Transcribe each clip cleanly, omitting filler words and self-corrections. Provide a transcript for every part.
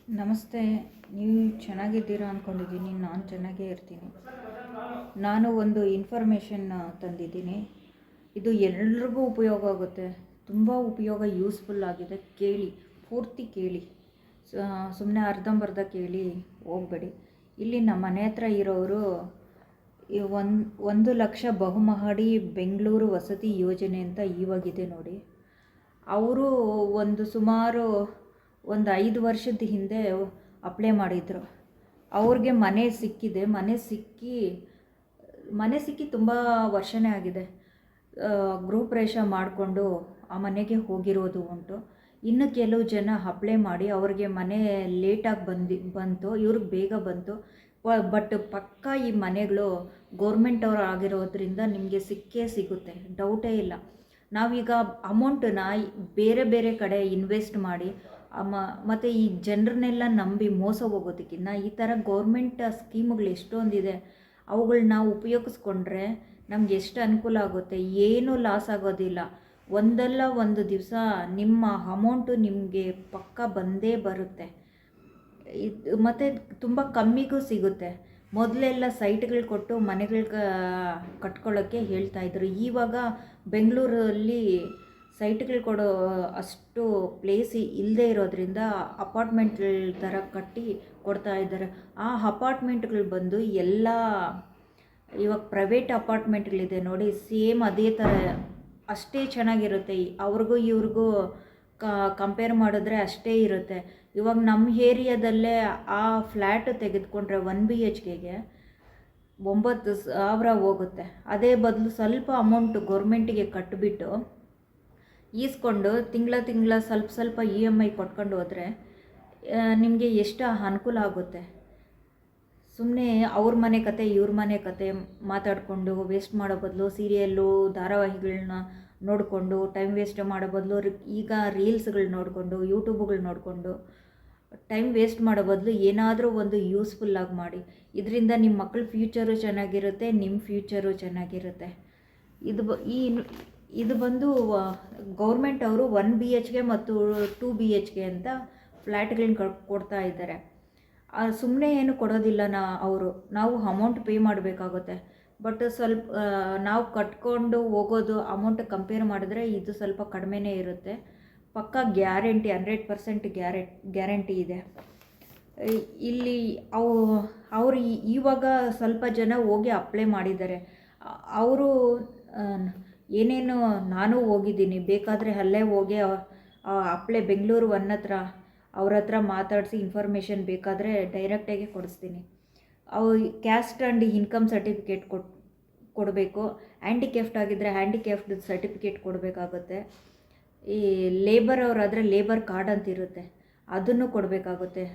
ನಮಸ್ತೆ. ನೀವು ಚೆನ್ನಾಗಿದ್ದೀರಾ ಅಂದ್ಕೊಂಡಿದ್ದೀನಿ. ನಾನು ಚೆನ್ನಾಗೇ ಇರ್ತೀನಿ. ನಾನು ಒಂದು ಇನ್ಫಾರ್ಮೇಷನ್ ತಂದಿದ್ದೀನಿ. ಇದು ಎಲ್ರಿಗೂ ಉಪಯೋಗ ಆಗುತ್ತೆ. ತುಂಬ ಉಪಯೋಗ, ಯೂಸ್ಫುಲ್ ಆಗಿದೆ. ಕೇಳಿ, ಪೂರ್ತಿ ಕೇಳಿ. ಸುಮ್ಮನೆ ಅರ್ಧಂಬರ್ಧ ಕೇಳಿ ಹೋಗಬೇಡಿ. ಇಲ್ಲಿ ನಮ್ಮ ಮನೆ ಹತ್ರ ಇರೋರು 1 ಲಕ್ಷ ಬಹುಮಹಡಿ ಬೆಂಗಳೂರು ವಸತಿ ಯೋಜನೆ ಅಂತ ಇವಾಗಿದೆ ನೋಡಿ. ಅವರು ಸುಮಾರು 5 ವರ್ಷದ ಹಿಂದೆ ಅಪ್ಲೈ ಮಾಡಿದರು. ಅವ್ರಿಗೆ ಮನೆ ಸಿಕ್ಕಿದೆ. ಮನೆ ಸಿಕ್ಕಿ ತುಂಬ ವರ್ಷನೇ ಆಗಿದೆ. ಗೃಹ ಪ್ರವೇಶ ಮಾಡಿಕೊಂಡು ಆ ಮನೆಗೆ ಹೋಗಿರೋದು ಉಂಟು. ಇನ್ನು ಕೆಲವು ಜನ ಅಪ್ಲೈ ಮಾಡಿ ಅವ್ರಿಗೆ ಮನೆ ಲೇಟಾಗಿ ಬಂತು, ಇವ್ರಿಗೆ ಬೇಗ ಬಂತು. ಬಟ್ ಪಕ್ಕ ಈ ಮನೆಗಳು ಗೌರ್ಮೆಂಟ್ ಅವರು ಆಗಿರೋದ್ರಿಂದ ನಿಮಗೆ ಸಿಕ್ಕೇ ಸಿಗುತ್ತೆ, ಡೌಟೇ ಇಲ್ಲ. ನಾವೀಗ ಅಮೌಂಟನ್ನ ಬೇರೆ ಬೇರೆ ಕಡೆ ಇನ್ವೆಸ್ಟ್ ಮಾಡಿ ಮತ್ತು ಈ ಜನರನ್ನೆಲ್ಲ ನಂಬಿ ಮೋಸ ಹೋಗೋದಕ್ಕಿಂತ ಈ ಥರ ಗೌರ್ಮೆಂಟ್ ಸ್ಕೀಮ್ಗಳು ಎಷ್ಟೊಂದಿದೆ, ಅವುಗಳನ್ನ ನಾವು ಉಪಯೋಗಿಸ್ಕೊಂಡ್ರೆ ನಮ್ಗೆ ಎಷ್ಟು ಅನುಕೂಲ ಆಗುತ್ತೆ. ಏನೂ ಲಾಸ್ ಆಗೋದಿಲ್ಲ. ಒಂದಲ್ಲ ಒಂದು ದಿವಸ ನಿಮ್ಮ ಅಮೌಂಟು ನಿಮಗೆ ಪಕ್ಕ ಬಂದೇ ಬರುತ್ತೆ. ಮತ್ತು ತುಂಬ ಕಮ್ಮಿಗೂ ಸಿಗುತ್ತೆ. ಮೊದಲೆಲ್ಲ ಸೈಟ್ಗಳು ಕೊಟ್ಟು ಮನೆಗಳು ಕಟ್ಕೊಳ್ಳೋಕ್ಕೆ ಹೇಳ್ತಾಯಿದ್ರು. ಇವಾಗ ಬೆಂಗಳೂರಲ್ಲಿ ಸೈಟ್ಗಳು ಕೊಡೋ ಅಷ್ಟು ಪ್ಲೇಸ್ ಇಲ್ಲದೆ ಇರೋದ್ರಿಂದ ಅಪಾರ್ಟ್ಮೆಂಟ್ಗಳ ಥರ ಕಟ್ಟಿ ಕೊಡ್ತಾ ಇದ್ದಾರೆ. ಆ ಅಪಾರ್ಟ್ಮೆಂಟ್ಗಳು ಬಂದು ಎಲ್ಲ ಇವಾಗ ಪ್ರೈವೇಟ್ ಅಪಾರ್ಟ್ಮೆಂಟ್ಗಳಿದೆ ನೋಡಿ, ಸೇಮ್ ಅದೇ ಥರ ಅಷ್ಟೇ ಚೆನ್ನಾಗಿರುತ್ತೆ. ಅವ್ರಿಗೂ ಇವ್ರಿಗೂ ಕಂಪೇರ್ ಮಾಡಿದ್ರೆ ಅಷ್ಟೇ ಇರುತ್ತೆ. ಇವಾಗ ನಮ್ಮ ಏರಿಯಾದಲ್ಲೇ ಆ ಫ್ಲ್ಯಾಟ್ ತೆಗೆದುಕೊಂಡ್ರೆ 1 BHKಗೆ 9,000 ಹೋಗುತ್ತೆ. ಅದೇ ಬದಲು ಸ್ವಲ್ಪ ಅಮೌಂಟು ಗೌರ್ಮೆಂಟಿಗೆ ಕಟ್ಟಿಬಿಟ್ಟು ಈಸ್ಕೊಂಡು ತಿಂಗಳ ಸ್ವಲ್ಪ EMI ಕೊಟ್ಕೊಂಡು ಹೋದರೆ ನಿಮಗೆ ಎಷ್ಟು ಅನುಕೂಲ ಆಗುತ್ತೆ. ಸುಮ್ಮನೆ ಅವ್ರ ಮನೆ ಕತೆ ಇವ್ರ ಮನೆ ಕತೆ ಮಾತಾಡಿಕೊಂಡು ವೇಸ್ಟ್ ಮಾಡೋ ಬದಲು ಸೀರಿಯಲ್ಲು ಧಾರಾವಾಹಿಗಳನ್ನ ನೋಡಿಕೊಂಡು ಟೈಮ್ ವೇಸ್ಟ್ ಮಾಡೋ ಬದಲು ಈಗ ರೀಲ್ಸ್ಗಳು ನೋಡಿಕೊಂಡು ಯೂಟ್ಯೂಬ್ಗಳು ನೋಡಿಕೊಂಡು ಟೈಮ್ ವೇಸ್ಟ್ ಮಾಡೋ ಬದಲು ಏನಾದರೂ ಒಂದು ಯೂಸ್ಫುಲ್ಲಾಗಿ ಮಾಡಿ. ಇದರಿಂದ ನಿಮ್ಮ ಮಕ್ಕಳ ಫ್ಯೂಚರು ಚೆನ್ನಾಗಿರುತ್ತೆ, ನಿಮ್ಮ ಫ್ಯೂಚರು ಚೆನ್ನಾಗಿರುತ್ತೆ. ಇದು ಬಂದು ಗೌರ್ಮೆಂಟ್ ಅವರು 1 BHK ಮತ್ತು 2 BHK ಅಂತ ಫ್ಲ್ಯಾಟ್ಗಳನ್ನ ಕೊಡ್ತಾ ಇದ್ದಾರೆ. ಸುಮ್ಮನೆ ಏನು ಕೊಡೋದಿಲ್ಲ. ನಾವು ಅಮೌಂಟ್ ಪೇ ಮಾಡಬೇಕಾಗುತ್ತೆ. ಬಟ್ ಸ್ವಲ್ಪ ನಾವು ಕಟ್ಕೊಂಡು ಹೋಗೋದು ಅಮೌಂಟ್ ಕಂಪೇರ್ ಮಾಡಿದ್ರೆ ಇದು ಸ್ವಲ್ಪ ಕಡಿಮೆನೇ ಇರುತ್ತೆ. ಪಕ್ಕ ಗ್ಯಾರಂಟಿ 100% ಗ್ಯಾರಂಟಿ ಇದೆ. ಇಲ್ಲಿ ಅವರು ಇವಾಗ ಸ್ವಲ್ಪ ಜನ ಹೋಗಿ ಅಪ್ಲೈ ಮಾಡಿದ್ದಾರೆ. ಅವರು ಏನೇನು ನಾನು ಹೋಗಿದ್ದೀನಿ, ಬೇಕಾದರೆ ಅಲ್ಲೇ ಹೋಗಿ ಬೆಂಗಳೂರು 1 ಹತ್ರ ಅವ್ರ ಹತ್ರ ಮಾತಾಡಿಸಿ ಇನ್ಫಾರ್ಮೇಷನ್ ಬೇಕಾದರೆ ಡೈರೆಕ್ಟಾಗಿ ಕೊಡಿಸ್ತೀನಿ. ಕ್ಯಾಸ್ಟ್ ಆ್ಯಂಡ್ ಇನ್ಕಮ್ ಸರ್ಟಿಫಿಕೇಟ್ ಕೊಡಬೇಕು. ಹ್ಯಾಂಡಿಕ್ಯಾಫ್ಟ್ ಆಗಿದ್ದರೆ ಹ್ಯಾಂಡಿಕ್ಯಾಫ್ಟ್ ಸರ್ಟಿಫಿಕೇಟ್ ಕೊಡಬೇಕಾಗುತ್ತೆ. ಈ ಲೇಬರ್ ಅವರಾದರೆ ಲೇಬರ್ ಕಾರ್ಡ್ ಅಂತ ಇರುತ್ತೆ, ಅದನ್ನು ಕೊಡಬೇಕಾಗುತ್ತೆ.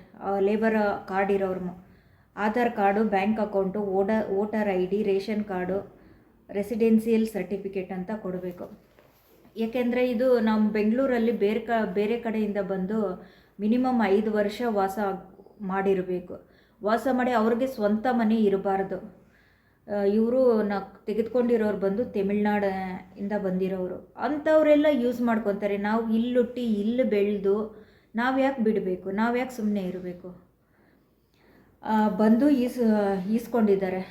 ಲೇಬರ್ ಕಾರ್ಡ್ ಇರೋರು Aadhaar card, bank account, voter ID, ration card, residential certificate ಅಂತ ಕೊಡಬೇಕು. ಏಕೆಂದರೆ ಇದು ನಮ್ಮ ಬೆಂಗಳೂರಲ್ಲಿ ಬೇರೆ ಕಡೆಯಿಂದ ಬಂದು ಮಿನಿಮಮ್ 5 ವರ್ಷ ವಾಸ ಮಾಡಿ ಅವ್ರಿಗೆ ಸ್ವಂತ ಮನೆ ಇರಬಾರ್ದು. ಇವರು ತೆಗೆದುಕೊಂಡಿರೋರು ಬಂದು ತಮಿಳ್ನಾಡಿಂದ ಬಂದಿರೋರು. ಅಂಥವರೆಲ್ಲ ಯೂಸ್ ಮಾಡ್ಕೊತಾರೆ. ನಾವು ಇಲ್ಲುಟ್ಟಿ ಇಲ್ಲಿ ಬೆಳೆದು ನಾವು ಯಾಕೆ ಬಿಡಬೇಕು, ನಾವು ಯಾಕೆ ಸುಮ್ಮನೆ ಇರಬೇಕು. ಬಂದು ಈಸ್ಕೊಂಡಿದ್ದಾರೆ.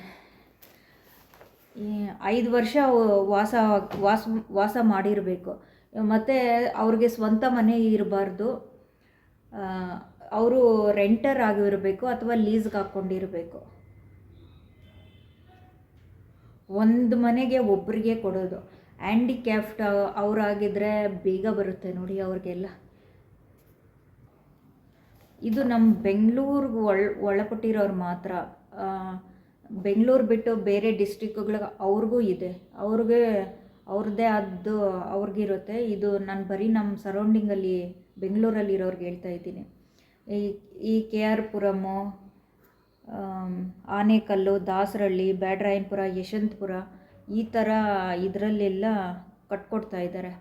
5 ವರ್ಷ ವಾಸ ಮಾಡಿರಬೇಕು. ಮತ್ತು ಅವ್ರಿಗೆ ಸ್ವಂತ ಮನೆ ಇರಬಾರ್ದು. ಅವರು ರೆಂಟರ್ ಆಗಿರಬೇಕು ಅಥವಾ ಲೀಸ್ಗೆ ಹಾಕ್ಕೊಂಡಿರಬೇಕು. ಒಂದು ಮನೆಗೆ ಒಬ್ಬರಿಗೆ ಕೊಡೋದು. ಹ್ಯಾಂಡಿಕ್ಯಾಫ್ಟ್ ಅವರಾಗಿದ್ದರೆ ಬೇಗ ಬರುತ್ತೆ ನೋಡಿ ಅವ್ರಿಗೆಲ್ಲ. ಇದು ನಮ್ಮ ಬೆಂಗಳೂರಿಗೆ ಒಳಪಟ್ಟಿರೋರು ಮಾತ್ರ. ಬೆಂಗಳೂರು ಬಿಟ್ಟು ಬೇರೆ ಡಿಸ್ಟ್ರಿಕ್ಗಳಿಗೆ ಅವ್ರಿಗೂ ಇದೆ. ಅವ್ರದ್ದೇ ಆದ್ದು ಅವ್ರಿಗಿರುತ್ತೆ. ಇದು ನಾನು ಬರೀ ನಮ್ಮ ಸರೌಂಡಿಂಗಲ್ಲಿ ಬೆಂಗಳೂರಲ್ಲಿ ಇರೋರಿಗೆ ಹೇಳ್ತಾ ಇದ್ದೀನಿ. ಈ KR ಪುರಮು, ಆನೇಕಲ್ಲು, ದಾಸರಳ್ಳಿ, ಬ್ಯಾಡರಾಯನಪುರ, ಯಶವಂತಪುರ ಈ ಥರ ಇದರಲ್ಲೆಲ್ಲ ಕಟ್ಕೊಡ್ತಾ ಇದ್ದಾರೆ.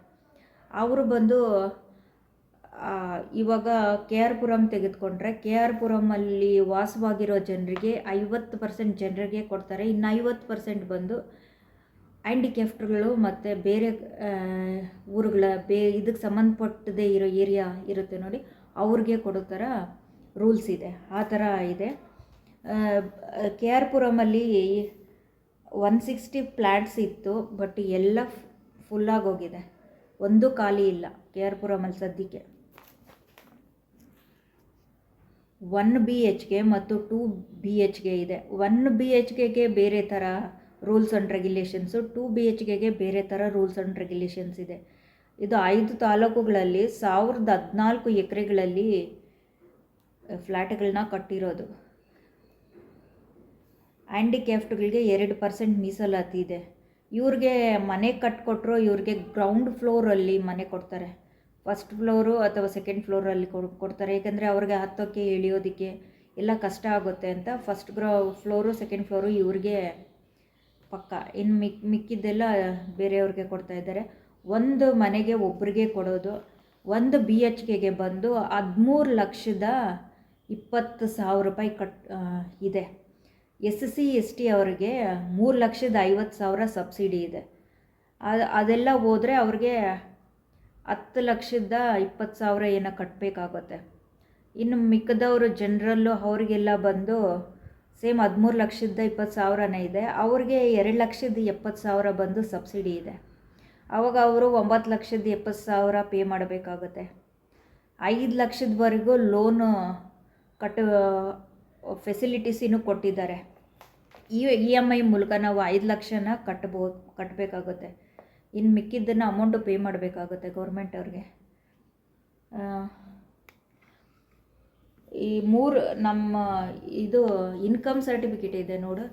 ಅವರು ಬಂದು ಇವಾಗ KR ಪುರಂ ತೆಗೆದುಕೊಂಡ್ರೆ KR ಪುರಮಲ್ಲಿ ವಾಸವಾಗಿರೋ ಜನರಿಗೆ 50% ಜನರಿಗೆ ಕೊಡ್ತಾರೆ. ಇನ್ನು 50% ಬಂದು ಹ್ಯಾಂಡಿಕ್ಯಾಫ್ಟ್ಗಳು ಮತ್ತು ಬೇರೆ ಊರುಗಳ ಇದಕ್ಕೆ ಸಂಬಂಧಪಟ್ಟದೇ ಇರೋ ಏರಿಯಾ ಇರುತ್ತೆ ನೋಡಿ, ಅವ್ರಿಗೆ ಕೊಡೋ ಥರ ರೂಲ್ಸ್ ಇದೆ, ಆ ಥರ ಇದೆ. ಕೆ ಆರ್ ಪುರಮಲ್ಲಿ 160 ಫ್ಲ್ಯಾಟ್ಸ್ ಇತ್ತು, ಬಟ್ ಎಲ್ಲ ಫುಲ್ಲಾಗೋಗಿದೆ, ಒಂದು ಖಾಲಿ ಇಲ್ಲ ಕೆ ಆರ್ ಪುರಮಲ್ಲಿ ಸದ್ಯಕ್ಕೆ. 1 BHK ಮತ್ತು 2 BHK ಇದೆ. 1 BHKಗೆ ಬೇರೆ ಥರ ರೂಲ್ಸ್ ಆ್ಯಂಡ್ ರೆಗ್ಯುಲೇಷನ್ಸು, 2 BHKಗೆ ಬೇರೆ ಥರ ರೂಲ್ಸ್ ಆ್ಯಂಡ್ ರೆಗ್ಯುಲೇಷನ್ಸ್ ಇದೆ. ಇದು 5 ತಾಲೂಕುಗಳಲ್ಲಿ 1014 ಎಕರೆಗಳಲ್ಲಿ ಫ್ಲ್ಯಾಟ್ಗಳನ್ನ ಕಟ್ಟಿರೋದು. ಹ್ಯಾಂಡಿಕ್ಯಾಫ್ಟ್ಗಳಿಗೆ 2% ಮೀಸಲಾತಿ ಇದೆ. ಇವ್ರಿಗೆ ಮನೆ ಕಟ್ಕೊಟ್ರು ಇವ್ರಿಗೆ ಗ್ರೌಂಡ್ ಫ್ಲೋರಲ್ಲಿ ಮನೆ ಕೊಡ್ತಾರೆ, ಫಸ್ಟ್ ಫ್ಲೋರು ಅಥವಾ ಸೆಕೆಂಡ್ ಫ್ಲೋರಲ್ಲಿ ಕೊಡ್ತಾರೆ. ಏಕೆಂದರೆ ಅವ್ರಿಗೆ ಹತ್ತೋಕ್ಕೆ ಇಳಿಯೋದಕ್ಕೆ ಎಲ್ಲ ಕಷ್ಟ ಆಗುತ್ತೆ ಅಂತ ಫಸ್ಟ್ ಫ್ಲೋರು ಸೆಕೆಂಡ್ ಫ್ಲೋರು ಇವ್ರಿಗೆ ಪಕ್ಕ. ಇನ್ನು ಮಿಕ್ಕಿದ್ದೆಲ್ಲ ಬೇರೆಯವ್ರಿಗೆ ಕೊಡ್ತಾಯಿದ್ದಾರೆ. ಒಂದು ಮನೆಗೆ ಒಬ್ಬರಿಗೆ ಕೊಡೋದು. 1 BHKಗೆ ಬಂದು 13,20,000 ರೂಪಾಯಿ ಇದೆ. SC ST ಅವರಿಗೆ 3,50,000 ಸಬ್ಸಿಡಿ ಇದೆ. ಅದೆಲ್ಲ ಹೋದರೆ ಅವ್ರಿಗೆ 10,20,000 ಏನೋ ಕಟ್ಟಬೇಕಾಗುತ್ತೆ. ಇನ್ನು ಮಿಕ್ಕದವರು ಜನರಲ್ಲು ಅವರಿಗೆಲ್ಲ ಬಂದು ಸೇಮ್ 13,20,000 ಇದೆ. ಅವ್ರಿಗೆ 2,70,000 ಬಂದು ಸಬ್ಸಿಡಿ ಇದೆ. ಆವಾಗ ಅವರು 9,70,000 ಪೇ ಮಾಡಬೇಕಾಗುತ್ತೆ. 5 ಲಕ್ಷದವರೆಗೂ ಲೋನು ಫೆಸಿಲಿಟೀಸ್ ಇನ್ನೂ ಕೊಟ್ಟಿದ್ದಾರೆ. EMI ಮೂಲಕ ನಾವು 5 ಲಕ್ಷನ ಕಟ್ಟಬೇಕಾಗುತ್ತೆ. ಇನ್ನು ಮಿಕ್ಕಿದ್ದನ್ನು ಅಮೌಂಟು ಪೇ ಮಾಡಬೇಕಾಗುತ್ತೆ ಗೌರ್ಮೆಂಟ್ ಅವ್ರಿಗೆ. ಈ ನಮ್ಮ ಇದು ಇನ್ಕಮ್ ಸರ್ಟಿಫಿಕೇಟ್ ಇದೆ ನೋಡು,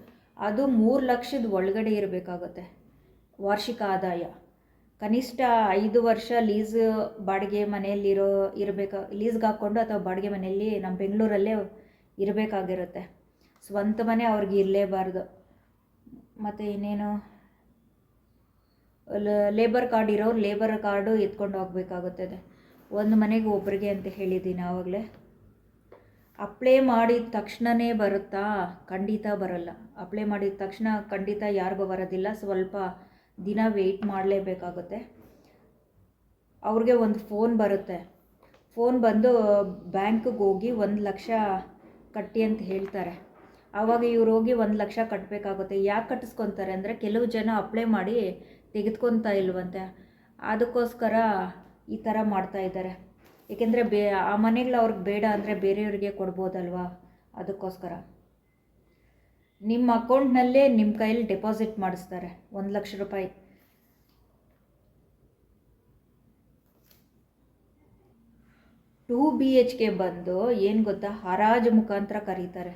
ಅದು 3 ಲಕ್ಷದ ಒಳಗಡೆ ಇರಬೇಕಾಗುತ್ತೆ ವಾರ್ಷಿಕ ಆದಾಯ. ಕನಿಷ್ಠ 5 ವರ್ಷ ಲೀಸ್ ಬಾಡಿಗೆ ಮನೆಯಲ್ಲಿರೋ ಲೀಸ್ಗೆ ಹಾಕ್ಕೊಂಡು ಅಥವಾ ಬಾಡಿಗೆ ಮನೆಯಲ್ಲಿ ನಮ್ಮ ಬೆಂಗಳೂರಲ್ಲೇ ಇರಬೇಕಾಗಿರುತ್ತೆ. ಸ್ವಂತ ಮನೆ ಅವ್ರಿಗೆ ಇರಲೇಬಾರ್ದು. ಮತ್ತು ಇನ್ನೇನು, ಲೇಬರ್ ಕಾರ್ಡ್ ಇರೋರು ಲೇಬರ್ ಕಾರ್ಡು ಎತ್ಕೊಂಡು ಹೋಗ್ಬೇಕಾಗುತ್ತದೆ. ಒಂದು ಮನೆಗೆ ಒಬ್ಬರಿಗೆ ಅಂತ ಹೇಳಿದ್ದೀನಿ ಆವಾಗಲೇ. ಅಪ್ಲೈ ಮಾಡಿದ ತಕ್ಷಣವೇ ಬರುತ್ತಾ? ಖಂಡಿತ ಬರಲ್ಲ. ಅಪ್ಲೈ ಮಾಡಿದ ತಕ್ಷಣ ಖಂಡಿತ ಯಾರಿಗೂ ಬರೋದಿಲ್ಲ, ಸ್ವಲ್ಪ ದಿನ ವೆಯ್ಟ್ ಮಾಡಲೇಬೇಕಾಗುತ್ತೆ. ಅವ್ರಿಗೆ ಒಂದು ಫೋನ್ ಬರುತ್ತೆ. ಫೋನ್ ಬಂದು ಬ್ಯಾಂಕ್ಗೆ ಹೋಗಿ 1 ಲಕ್ಷ ಕಟ್ಟಿ ಅಂತ ಹೇಳ್ತಾರೆ. ಆವಾಗ ಇವ್ರು ಹೋಗಿ 1 ಲಕ್ಷ ಕಟ್ಟಬೇಕಾಗುತ್ತೆ. ಯಾಕೆ ಕಟ್ಟಿಸ್ಕೊತಾರೆ ಅಂದರೆ ಕೆಲವು ಜನ ಅಪ್ಲೈ ಮಾಡಿ ತೆಗೆದುಕೊತಾ ಇಲ್ವಂತೆ, ಅದಕ್ಕೋಸ್ಕರ ಈ ಥರ ಮಾಡ್ತಾಯಿದ್ದಾರೆ. ಏಕೆಂದರೆ ಆ ಮನೆಗಳು ಅವ್ರಿಗೆ ಬೇಡ ಅಂದರೆ ಬೇರೆಯವ್ರಿಗೆ ಕೊಡ್ಬೋದಲ್ವಾ, ಅದಕ್ಕೋಸ್ಕರ. ನಿಮ್ಮ ಅಕೌಂಟ್ನಲ್ಲೇ ನಿಮ್ಮ ಕೈಯಲ್ಲಿ ಡೆಪಾಸಿಟ್ ಮಾಡಿಸ್ತಾರೆ 1 ಲಕ್ಷ ರೂಪಾಯಿ. ಟೂ BHK ಬಂದು ಏನು ಗೊತ್ತಾ, ಹರಾಜು ಮುಖಾಂತರ ಕರೀತಾರೆ.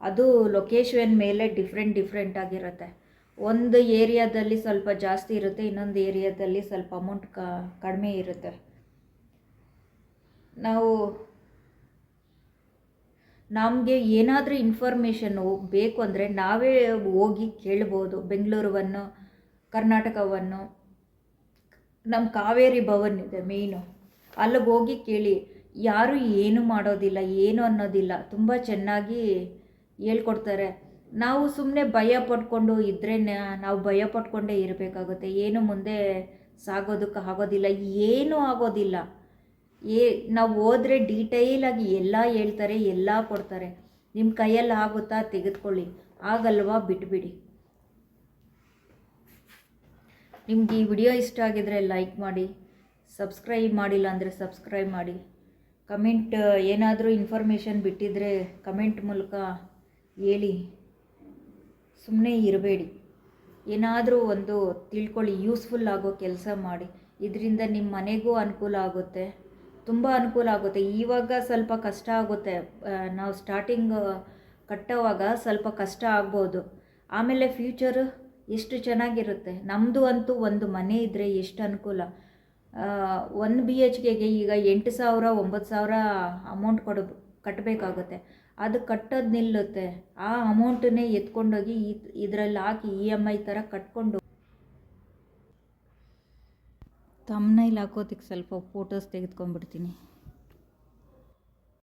ಅದು ಲೊಕೇಶನ್ ಮೇಲೆ ಡಿಫ್ರೆಂಟ್ ಆಗಿರುತ್ತೆ. ಒಂದು ಏರಿಯಾದಲ್ಲಿ ಸ್ವಲ್ಪ ಜಾಸ್ತಿ ಇರುತ್ತೆ, ಇನ್ನೊಂದು ಏರಿಯಾದಲ್ಲಿ ಸ್ವಲ್ಪ ಅಮೌಂಟ್ ಕಡಿಮೆ ಇರುತ್ತೆ. ನಮಗೆ ಏನಾದರೂ ಇನ್ಫಾರ್ಮೇಷನ್ನು ಬೇಕು ಅಂದರೆ ನಾವೇ ಹೋಗಿ ಕೇಳ್ಬೋದು. ಬೆಂಗಳೂರುವನ್ನು, ಕರ್ನಾಟಕವನ್ನು, ನಮ್ಮ ಕಾವೇರಿ ಭವನ್ ಇದೆ ಮೇಯ್ನು, ಅಲ್ಲಿಗೆ ಹೋಗಿ ಕೇಳಿ. ಯಾರು ಏನು ಮಾಡೋದಿಲ್ಲ, ಏನು ಅನ್ನೋದಿಲ್ಲ, ತುಂಬ ಚೆನ್ನಾಗಿ ಹೇಳ್ಕೊಡ್ತಾರೆ. ನಾವು ಸುಮ್ಮನೆ ಭಯ ಪಡ್ಕೊಂಡು ಇದ್ದರೆ ನಾವು ಭಯ ಪಡ್ಕೊಂಡೇ ಇರಬೇಕಾಗುತ್ತೆ. ಏನು ಮುಂದೆ ಸಾಗೋದಕ್ಕೆ ಆಗೋದಿಲ್ಲ, ಏನೂ ಆಗೋದಿಲ್ಲ. ನಾವು ಹೋದರೆ ಡೀಟೇಲಾಗಿ ಎಲ್ಲ ಹೇಳ್ತಾರೆ, ಎಲ್ಲ ಕೊಡ್ತಾರೆ. ನಿಮ್ಮ ಕೈಯಲ್ಲಿ ಆಗುತ್ತಾ ತೆಗೆದುಕೊಳ್ಳಿ, ಆಗಲ್ವಾ ಬಿಟ್ಬಿಡಿ. ನಿಮ್ಗೆ ಈ ವಿಡಿಯೋ ಇಷ್ಟ ಆಗಿದರೆ ಲೈಕ್ ಮಾಡಿ, ಸಬ್ಸ್ಕ್ರೈಬ್ ಮಾಡಿಲ್ಲ ಅಂದರೆ ಸಬ್ಸ್ಕ್ರೈಬ್ ಮಾಡಿ. ಕಮೆಂಟ್ ಏನಾದರೂ ಇನ್ಫಾರ್ಮೇಷನ್ ಬಿಟ್ಟಿದ್ದರೆ ಕಮೆಂಟ್ ಮೂಲಕ ಹೇಳಿ, ಸುಮ್ಮನೆ ಇರಬೇಡಿ. ಏನಾದರೂ ಒಂದು ತಿಳ್ಕೊಳ್ಳಿ, ಯೂಸ್ಫುಲ್ ಆಗೋ ಕೆಲಸ ಮಾಡಿ. ಇದರಿಂದ ನಿಮ್ಮ ಮನೆಗೂ ಅನುಕೂಲ ಆಗುತ್ತೆ, ತುಂಬ ಅನುಕೂಲ ಆಗುತ್ತೆ. ಇವಾಗ ಸ್ವಲ್ಪ ಕಷ್ಟ ಆಗುತ್ತೆ, ನಾವು ಸ್ಟಾರ್ಟಿಂಗ್ ಕಟ್ಟೋವಾಗ ಸ್ವಲ್ಪ ಕಷ್ಟ ಆಗ್ಬೋದು. ಆಮೇಲೆ ಫ್ಯೂಚರು ಎಷ್ಟು ಚೆನ್ನಾಗಿರುತ್ತೆ. ನಮ್ಮದು ಅಂತೂ ಒಂದು ಮನೆ ಇದ್ದರೆ ಎಷ್ಟು ಅನುಕೂಲ. 1 BHKಗೆ ಈಗ 8,000 9,000 ಅಮೌಂಟ್ ಕಟ್ಟಬೇಕಾಗುತ್ತೆ. ಅದು ಕಟ್ಟೋದು ನಿಲ್ಲುತ್ತೆ. ಆ ಅಮೌಂಟನ್ನೇ ಎತ್ಕೊಂಡೋಗಿ ಇದರಲ್ಲಿ ಹಾಕಿ EMI ಥರ ಕಟ್ಕೊಂಡು ತಮ್ನೈಲ್ ಹಾಕೋದಕ್ಕೆ ಸ್ವಲ್ಪ ಫೋಟೋಸ್ ತೆಗೆದುಕೊಂಡ್ಬಿಡ್ತೀನಿ.